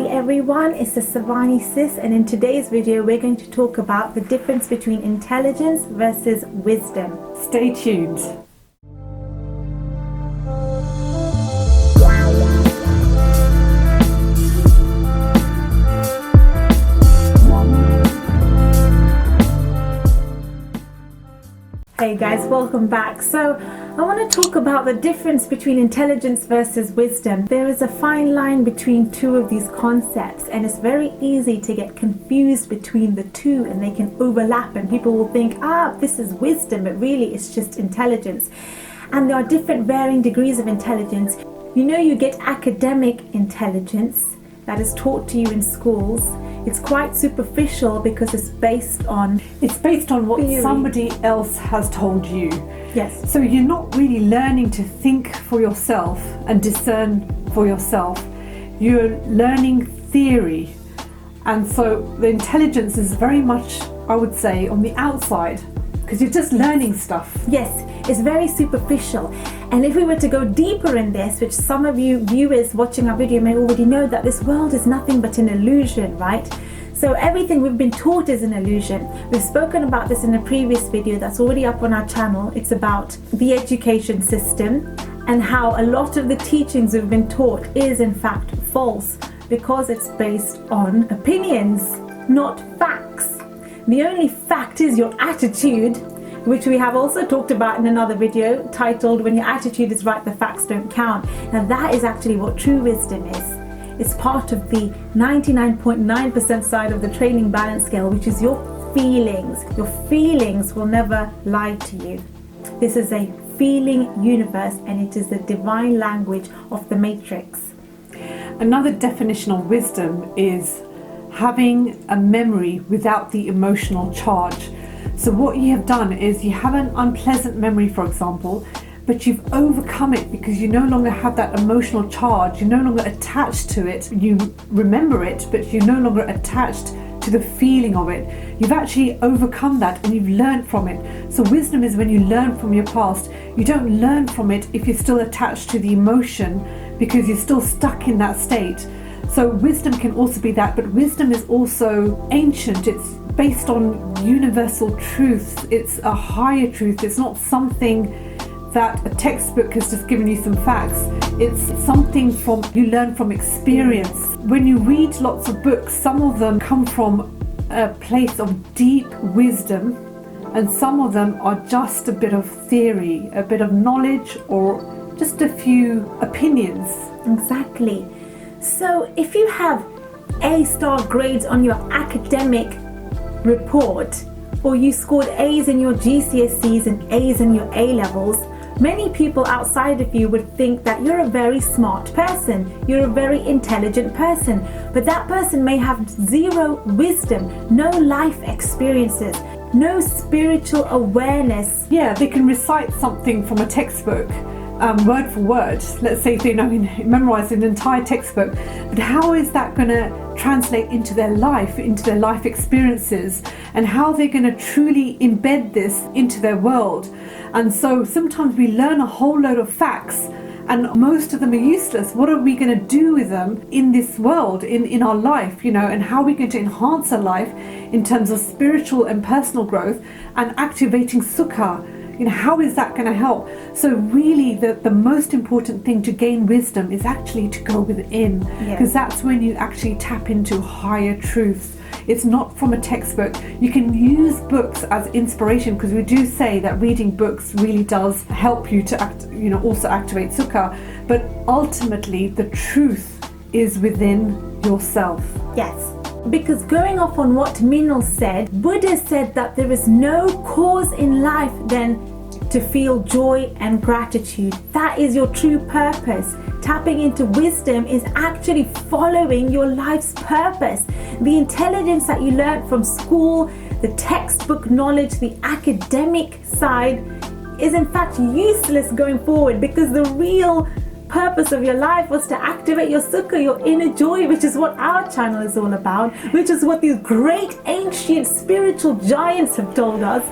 Hey everyone, it's the SavaniSis, and in today's video we're going to talk about the difference between intelligence versus wisdom. Stay tuned. Hey guys, welcome back. So I want to talk about the difference between intelligence versus wisdom. There is a fine line between two of these concepts, and it's very easy to get confused between the two, and they can overlap and people will think, this is wisdom, but really it's just intelligence. And there are different varying degrees of intelligence. You get academic intelligence that is taught to you in schools. It's quite superficial because it's based on what theory. Somebody else has told you. Yes. So you're not really learning to think for yourself and discern for yourself. You're learning theory. And so the intelligence is very much, I would say, on the outside, because you're just learning stuff. Yes, it's very superficial. And if we were to go deeper in this, which some of you viewers watching our video may already know, that this world is nothing but an illusion, right? So everything we've been taught is an illusion. We've spoken about this in a previous video that's already up on our channel. It's about the education system and how a lot of the teachings we've been taught is in fact false because it's based on opinions, not facts. The only fact is your attitude, which we have also talked about in another video titled "When Your Attitude is Right, the Facts Don't Count." Now that is actually what true wisdom is. It's part of the 99.9% side of the training balance scale, which is your feelings. Your feelings will never lie to you. This is a feeling universe, and it is the divine language of the matrix. Another definition of wisdom is having a memory without the emotional charge. So what you have done is you have an unpleasant memory, for example, but you've overcome it because you no longer have that emotional charge. You're no longer attached to it. You remember it, but you're no longer attached to the feeling of it. You've actually overcome that and you've learned from it. So wisdom is when you learn from your past. You don't learn from it if you're still attached to the emotion because you're still stuck in that state. So wisdom can also be that, but wisdom is also ancient. It's based on universal truth. It's a higher truth. It's not something that a textbook has just given you some facts. It's something you learn from experience. When you read lots of books, some of them come from a place of deep wisdom, and some of them are just a bit of theory, a bit of knowledge, or just a few opinions. Exactly. So if you have A-star grades on your academic report, or you scored A's in your GCSEs and A's in your A-levels, many people outside of you would think that you're a very smart person, you're a very intelligent person, but that person may have zero wisdom, no life experiences, no spiritual awareness. Yeah, they can recite something from a textbook, word for word. Let's say they memorize an entire textbook, but how is that going to translate into their life experiences, and how they're going to truly embed this into their world? And so sometimes we learn a whole load of facts and most of them are useless. What are we going to do with them in this world, in our life, and how are we going to enhance our life in terms of spiritual and personal growth and activating Sukha? How is that going to help? So really the most important thing to gain wisdom is actually to go within, because that's when you actually tap into higher truths. It's not from a textbook. You can use books as inspiration, because we do say that reading books really does help you to also activate Sukha, but ultimately the truth is within yourself. Yes. Because going off on what Minal said, Buddha said that there is no cause in life than to feel joy and gratitude. That is your true purpose. Tapping into wisdom is actually following your life's purpose. The intelligence that you learned from school, the textbook knowledge, the academic side is in fact useless going forward, because the real purpose of your life was to activate your Sukha, your inner joy, which is what our channel is all about, which is what these great ancient spiritual giants have told us.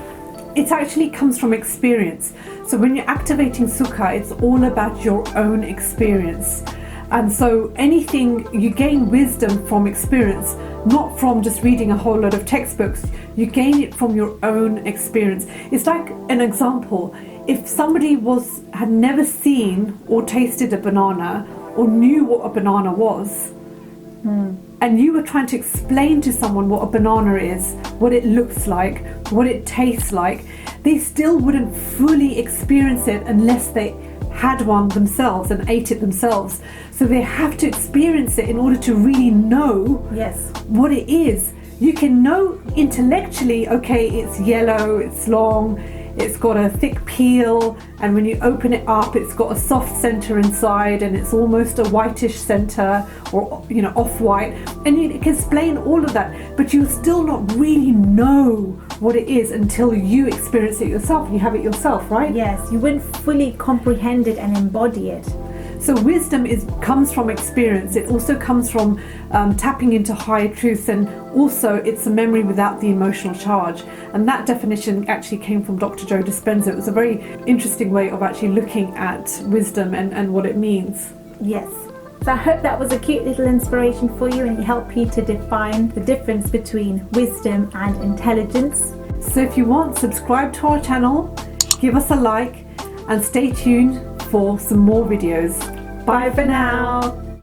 It actually comes from experience. So when you're activating Sukha, it's all about your own experience. And so anything, you gain wisdom from experience, not from just reading a whole lot of textbooks. You gain it from your own experience. It's like an example. If somebody had never seen or tasted a banana or knew what a banana was, and you were trying to explain to someone what a banana is, what it looks like, what it tastes like, they still wouldn't fully experience it unless they had one themselves and ate it themselves. So they have to experience it in order to really know what it is. You can know intellectually, okay, it's yellow, it's long, it's got a thick peel, and when you open it up, it's got a soft center inside, and it's almost a whitish center, or off-white, and you can explain all of that, but you still not really know what it is until you experience it yourself and you have it yourself, right? Yes, you wouldn't fully comprehend it and embody it. So wisdom comes from experience. It also comes from tapping into higher truths, and also it's a memory without the emotional charge. And that definition actually came from Dr. Joe Dispenza. It was a very interesting way of actually looking at wisdom and what it means. Yes. So I hope that was a cute little inspiration for you and it helped you to define the difference between wisdom and intelligence. So if you want, subscribe to our channel, give us a like, and stay tuned for some more videos. Bye for now.